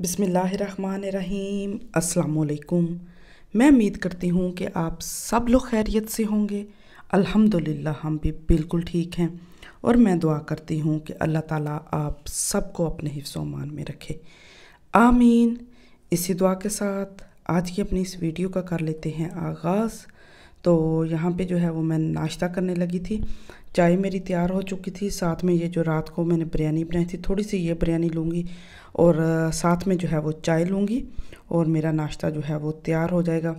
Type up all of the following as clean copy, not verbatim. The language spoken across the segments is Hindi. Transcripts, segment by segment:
बिस्मिल्लाहिर्रहमानिर्रहीम अस्सलाम वालेकुम। मैं उम्मीद करती हूँ कि आप सब लोग खैरियत से होंगे। अल्हम्दुलिल्लाह हम भी बिल्कुल ठीक हैं और मैं दुआ करती हूँ कि अल्लाह ताला आप सबको अपने हिफ्ज़ व अमान में रखे, आमीन। इसी दुआ के साथ आज की अपनी इस वीडियो का कर लेते हैं आगाज़। तो यहाँ पे जो है वो मैं नाश्ता करने लगी थी। चाय मेरी तैयार हो चुकी थी, साथ में ये जो रात को मैंने बिरयानी बनाई थी, थोड़ी सी ये बिरयानी लूँगी और साथ में जो है वो चाय लूँगी और मेरा नाश्ता जो है वो तैयार हो जाएगा।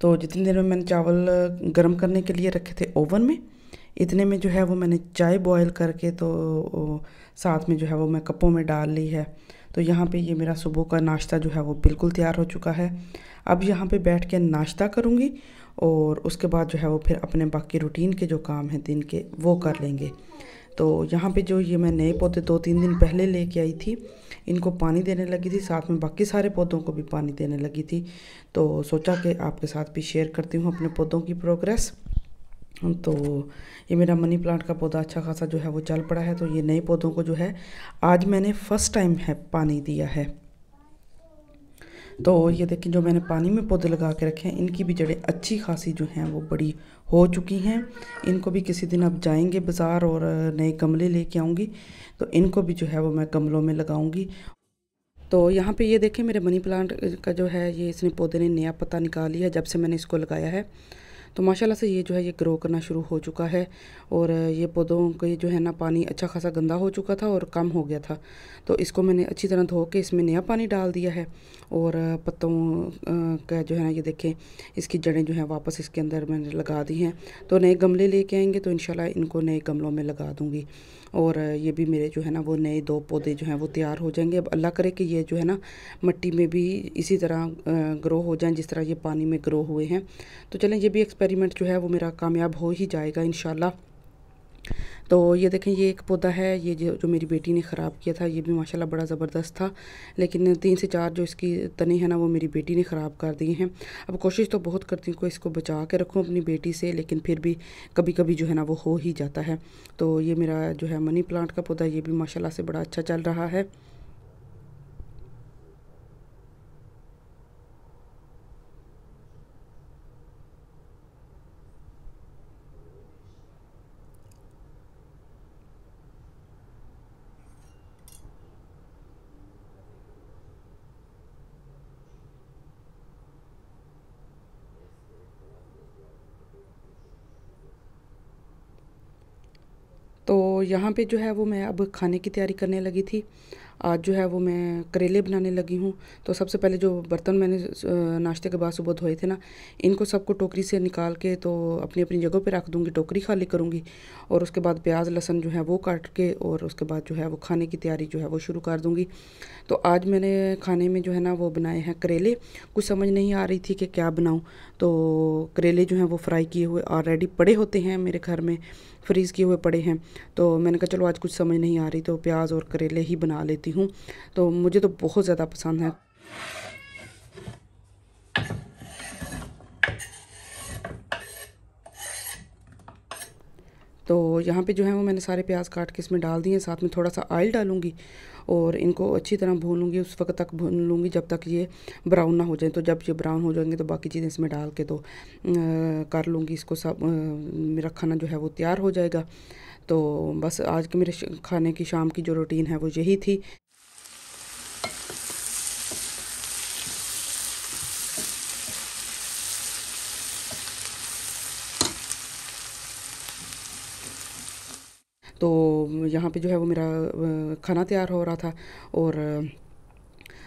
तो जितनी देर में मैंने चावल गर्म करने के लिए रखे थे ओवन में, इतने में जो है वो मैंने चाय बॉयल करके तो साथ में जो है वो मैं कपों में डाल ली है। तो यहाँ पे ये मेरा सुबह का नाश्ता जो है वो बिल्कुल तैयार हो चुका है। अब यहाँ पे बैठ के नाश्ता करूँगी और उसके बाद जो है वो फिर अपने बाकी रूटीन के जो काम हैं दिन के वो कर लेंगे। तो यहाँ पे जो ये मैं नए पौधे 2-3 दिन पहले लेके आई थी, इनको पानी देने लगी थी, साथ में बाकी सारे पौधों को भी पानी देने लगी थी। तो सोचा कि आपके साथ भी शेयर करती हूँ अपने पौधों की प्रोग्रेस। तो ये मेरा मनी प्लांट का पौधा अच्छा खासा जो है वो चल पड़ा है। तो ये नए पौधों को जो है आज मैंने फ़र्स्ट टाइम है पानी दिया है। तो ये देखिए जो मैंने पानी में पौधे लगा के रखे हैं, इनकी भी जड़ें अच्छी खासी जो हैं वो बड़ी हो चुकी हैं। इनको भी किसी दिन अब जाएंगे बाज़ार और नए गमले लेके आऊँगी, तो इनको भी जो है वो मैं गमलों में लगाऊँगी। तो यहाँ पे ये देखें मेरे मनी प्लांट का जो है ये इसने पौधे ने नया पत्ता निकाल लिया है जब से मैंने इसको लगाया है। तो माशाल्लाह से ये जो है ये ग्रो करना शुरू हो चुका है और ये पौधों के जो है ना पानी अच्छा खासा गंदा हो चुका था और कम हो गया था। तो इसको मैंने अच्छी तरह धो के इसमें नया पानी डाल दिया है और पत्तों का जो है ना ये देखें इसकी जड़ें जो हैं वापस इसके अंदर मैंने लगा दी हैं। तो नए गमले लेके आएंगे तो इंशाल्लाह इनको नए गमलों में लगा दूँगी और ये भी मेरे जो है ना वो नए 2 पौधे जो हैं वो तैयार हो जाएंगे। अब अल्लाह करे कि ये जो है ना मिट्टी में भी इसी तरह ग्रो हो जाएं जिस तरह ये पानी में ग्रो हुए हैं। तो चलें ये भी एक्सपेरिमेंट जो है वो मेरा कामयाब हो ही जाएगा इंशाल्लाह। तो ये देखें ये एक पौधा है, ये जो मेरी बेटी ने ख़राब किया था, ये भी माशाल्लाह बड़ा ज़बरदस्त था, लेकिन 3 से 4 जो इसकी तने हैं ना वो मेरी बेटी ने ख़राब कर दिए हैं। अब कोशिश तो बहुत करती हूँ कि इसको बचा के रखूँ अपनी बेटी से, लेकिन फिर भी कभी कभी जो है ना वो हो ही जाता है। तो ये मेरा जो है मनी प्लांट का पौधा, ये भी माशाल्लाह से बड़ा अच्छा चल रहा है। तो यहाँ पे जो है वो मैं अब खाने की तैयारी करने लगी थी। आज जो है वो मैं करेले बनाने लगी हूँ। तो सबसे पहले जो बर्तन मैंने नाश्ते के बाद सुबह धोए थे ना, इनको सबको टोकरी से निकाल के तो अपनी अपनी जगह पे रख दूँगी, टोकरी खाली करूँगी और उसके बाद प्याज लहसुन जो है वो काट के और उसके बाद जो है वो खाने की तैयारी जो है वो शुरू कर दूँगी। तो आज मैंने खाने में जो है ना वो बनाए हैं करेले। कुछ समझ नहीं आ रही थी कि क्या बनाऊँ, तो करेले जो हैं वो फ्राई किए हुए ऑलरेडी पड़े होते हैं मेरे घर में, फ्रीज़ किए हुए पड़े हैं। तो मैंने कहा चलो आज कुछ समझ नहीं आ रही तो प्याज और करेले ही बना लेती हूँ। तो मुझे तो बहुत ज़्यादा पसंद है। तो यहाँ पे जो है वो मैंने सारे प्याज काट के इसमें डाल दिए, साथ में थोड़ा सा ऑयल डालूँगी और इनको अच्छी तरह भून लूँगी, उस वक्त तक भून लूँगी जब तक ये ब्राउन ना हो जाए। तो जब ये ब्राउन हो जाएंगे तो बाकी चीज़ें इसमें डाल के तो कर लूँगी इसको, सब मेरा खाना जो है वो तैयार हो जाएगा। तो बस आज के मेरे खाने की शाम की जो रूटीन है वो यही थी। तो यहाँ पे जो है वो मेरा खाना तैयार हो रहा था और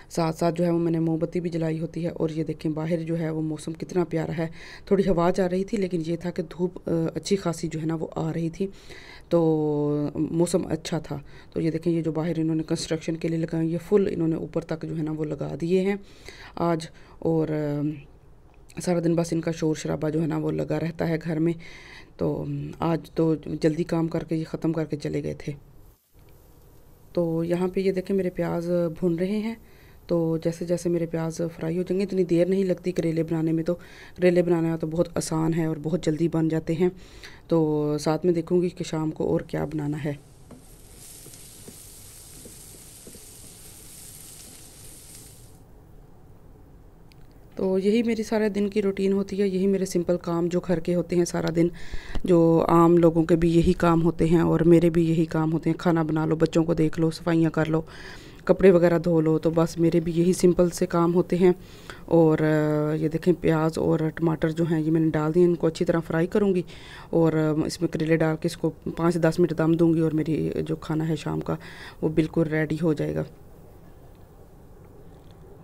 साथ साथ जो है वो मैंने मोमबत्ती भी जलाई होती है। और ये देखें बाहर जो है वो मौसम कितना प्यारा है, थोड़ी हवा आ रही थी लेकिन ये था कि धूप अच्छी खासी जो है ना वो आ रही थी, तो मौसम अच्छा था। तो ये देखें ये जो बाहर इन्होंने कंस्ट्रक्शन के लिए लगाए, ये फुल इन्होंने ऊपर तक जो है ना वो लगा दिए हैं आज। और सारा दिन बस इनका शोर शराबा जो है ना वो लगा रहता है घर में। तो आज तो जल्दी काम करके ये ख़त्म करके चले गए थे। तो यहाँ पे ये देखें मेरे प्याज भुन रहे हैं। तो जैसे जैसे मेरे प्याज फ्राई हो जाएंगे, इतनी देर नहीं लगती करेले बनाने में। तो करेले बनाना तो बहुत आसान है और बहुत जल्दी बन जाते हैं। तो साथ में देखूँगी कि शाम को और क्या बनाना है। तो यही मेरी सारे दिन की रूटीन होती है, यही मेरे सिंपल काम जो घर के होते हैं सारा दिन, जो आम लोगों के भी यही काम होते हैं और मेरे भी यही काम होते हैं। खाना बना लो, बच्चों को देख लो, सफाइयाँ कर लो, कपड़े वगैरह धो लो, तो बस मेरे भी यही सिंपल से काम होते हैं। और ये देखें प्याज और टमाटर जो हैं ये मैंने डाल दिए, इनको अच्छी तरह फ्राई करूँगी और इसमें करेले डाल के इसको 5 से 10 मिनट दम दूँगी और मेरी जो खाना है शाम का वो बिल्कुल रेडी हो जाएगा।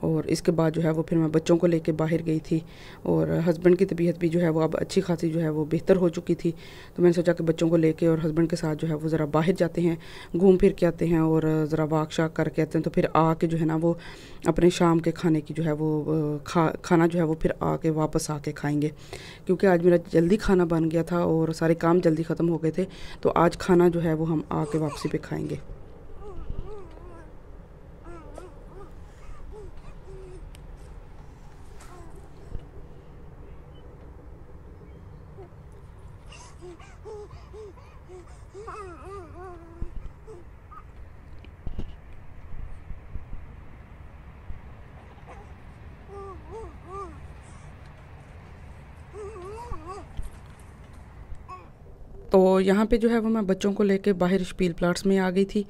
और इसके बाद जो है वो फिर मैं बच्चों को लेके बाहर गई थी और हस्बैंड की तबीयत भी जो है वो अब अच्छी खासी जो है वो बेहतर हो चुकी थी। तो मैंने सोचा कि बच्चों को लेके और हस्बैंड के साथ जो है वो ज़रा बाहर जाते हैं, घूम फिर के आते हैं और ज़रा वाक शाक करके आते हैं। तो फिर आके जो है ना वो अपने शाम के खाने की जो है वो खाना जो है वो फिर आके वापस आके खाएँगे, क्योंकि आज मेरा जल्दी खाना बन गया था और सारे काम जल्दी ख़त्म हो गए थे। तो आज खाना जो है वो हम आके वापसी पे खाएँगे। तो यहाँ पे जो है वो मैं बच्चों को लेके बाहर स्पील प्लाट्स में आ गई थी।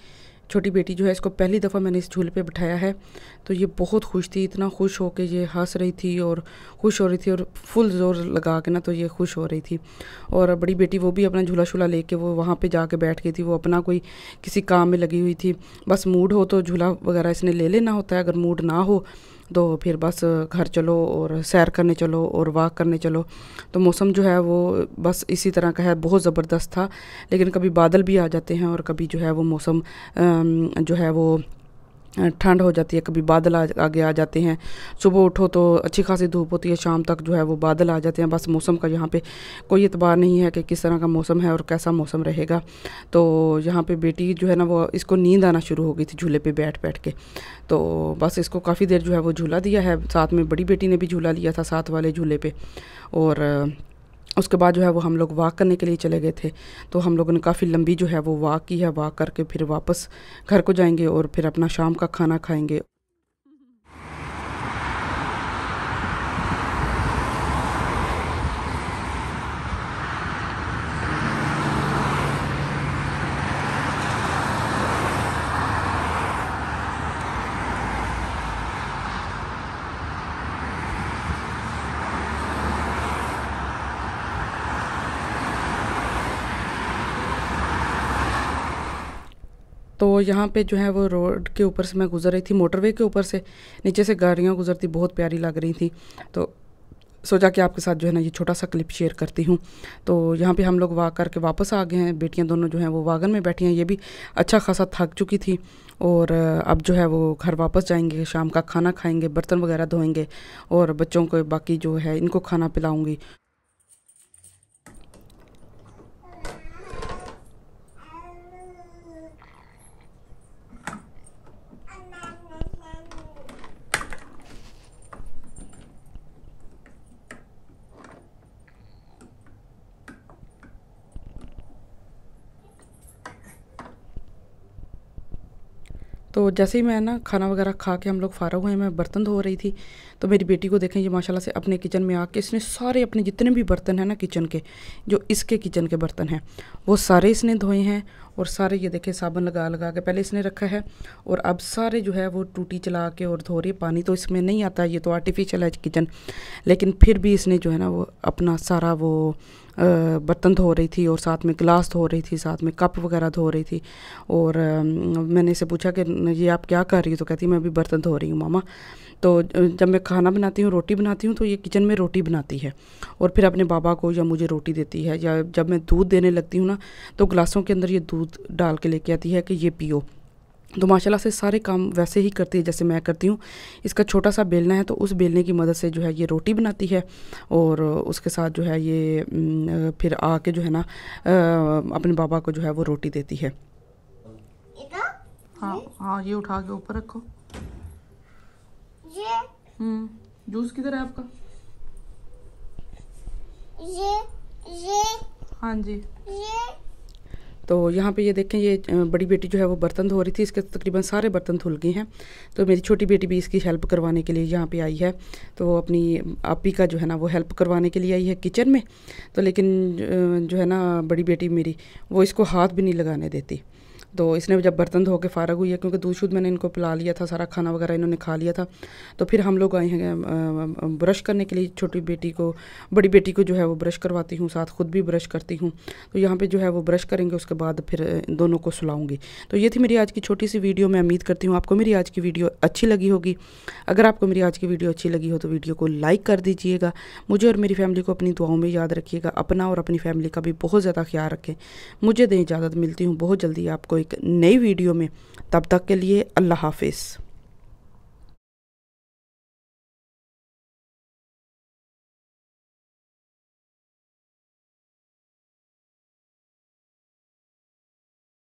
छोटी बेटी जो है इसको पहली दफ़ा मैंने इस झूले पे बिठाया है, तो ये बहुत खुश थी, इतना खुश हो के ये हंस रही थी और खुश हो रही थी और फुल ज़ोर लगा के ना तो ये खुश हो रही थी। और बड़ी बेटी वो भी अपना झूला शूला लेके वो वहाँ पे जाके बैठ गई थी, वो अपना कोई किसी काम में लगी हुई थी। बस मूड हो तो झूला वगैरह इसने ले लेना होता है, अगर मूड ना हो तो फिर बस घर चलो और सैर करने चलो और वॉक करने चलो। तो मौसम जो है वो बस इसी तरह का है, बहुत ज़बरदस्त था, लेकिन कभी बादल भी आ जाते हैं और कभी जो है वो मौसम जो है वो ठंड हो जाती है, कभी बादल आगे आ जाते हैं। सुबह उठो तो अच्छी खासी धूप होती है, शाम तक जो है वो बादल आ जाते हैं। बस मौसम का यहाँ पे कोई एतबार नहीं है कि किस तरह का मौसम है और कैसा मौसम रहेगा। तो यहाँ पे बेटी जो है ना वो इसको नींद आना शुरू हो गई थी झूले पे बैठ बैठ के, तो बस इसको काफ़ी देर जो है वो झूला दिया है। साथ में बड़ी बेटी ने भी झूला लिया था साथ वाले झूले पे। और उसके बाद जो है वो हम लोग वॉक करने के लिए चले गए थे। तो हम लोगों ने काफ़ी लंबी जो है वो वॉक की है, वॉक करके फिर वापस घर को जाएंगे और फिर अपना शाम का खाना खाएंगे। तो यहाँ पे जो है वो रोड के ऊपर से मैं गुज़र रही थी, मोटरवे के ऊपर से, नीचे से गाड़ियाँ गुज़रती बहुत प्यारी लग रही थी। तो सोचा कि आपके साथ जो है ना ये छोटा सा क्लिप शेयर करती हूँ। तो यहाँ पे हम लोग वॉक करके वापस आ गए हैं, बेटियाँ दोनों जो हैं वो वागन में बैठी हैं, ये भी अच्छा खासा थक चुकी थी। और अब जो है वो घर वापस जाएंगे, शाम का खाना खाएंगे, बर्तन वगैरह धोएंगे और बच्चों को बाकी जो है इनको खाना पिलाऊँगी। तो जैसे ही मैं ना खाना वगैरह खा के हम लोग फ़ारग हुए, मैं बर्तन धो रही थी, तो मेरी बेटी को देखें ये माशाल्लाह से अपने किचन में आके इसने सारे अपने जितने भी बर्तन हैं ना किचन के, जो इसके किचन के बर्तन हैं वो सारे इसने धोए हैं। और सारे ये देखें साबुन लगा लगा के पहले इसने रखा है और अब सारे जो है वो टूटी चला के और धो रही है। पानी तो इसमें नहीं आता, ये तो आर्टिफिशियल है किचन, लेकिन फिर भी इसने जो है ना वो अपना सारा वो बर्तन धो रही थी और साथ में गिलास धो रही थी, साथ में कप वगैरह धो रही थी। और मैंने इसे पूछा कि ये आप क्या कर रही हो, तो कहती मैं भी बर्तन धो रही हूँ मामा। तो जब मैं खाना बनाती हूँ, रोटी बनाती हूँ, तो ये किचन में रोटी बनाती है और फिर अपने बाबा को या मुझे रोटी देती है। या जब मैं दूध देने लगती हूँ ना तो गिलासों के अंदर ये दूध डाल के लेके आती है कि ये पियो। तो माशाल्लाह से सारे काम वैसे ही करती है जैसे मैं करती हूँ। इसका छोटा सा बेलना है तो उस बेलने की मदद से जो है ये रोटी बनाती है और उसके साथ जो है ये फिर आके जो है ना अपने बाबा को जो है वो रोटी देती है। हाँ हाँ, ये उठा के ऊपर रखो। जूस किधर है आपका? ये हाँ जी। तो यहाँ पे ये देखें, ये बड़ी बेटी जो है वो बर्तन धो रही थी, इसके तकरीबन सारे बर्तन धुल गए हैं। तो मेरी छोटी बेटी भी इसकी हेल्प करवाने के लिए यहाँ पे आई है। तो अपनी आपी का जो है ना वो हेल्प करवाने के लिए आई है किचन में। तो लेकिन जो है ना बड़ी बेटी मेरी, वो इसको हाथ भी नहीं लगाने देती। तो इसने जब बर्तन धो के फ़ारग हुई है, क्योंकि दूध शूध मैंने इनको पिला लिया था, सारा खाना वगैरह इन्होंने खा लिया था, तो फिर हम लोग आए हैं ब्रश करने के लिए। छोटी बेटी को, बड़ी बेटी को जो है वो ब्रश करवाती हूँ, साथ खुद भी ब्रश करती हूँ। तो यहाँ पे जो है वो ब्रश करेंगे, उसके बाद फिर दोनों को सुलाऊंगी। तो ये थी मेरी आज की छोटी सी वीडियो। मैं उम्मीद करती हूँ आपको मेरी आज की वीडियो अच्छी लगी होगी। अगर आपको मेरी आज की वीडियो अच्छी लगी हो तो वीडियो को लाइक कर दीजिएगा। मुझे और मेरी फैमिली को अपनी दुआओं में याद रखिएगा। अपना और अपनी फैमिली का भी बहुत ज़्यादा ख्याल रखें। मुझे दें इजाज़त, मिलती हूँ बहुत जल्दी आपको एक नई वीडियो में। तब तक के लिए अल्लाह हाफिज़।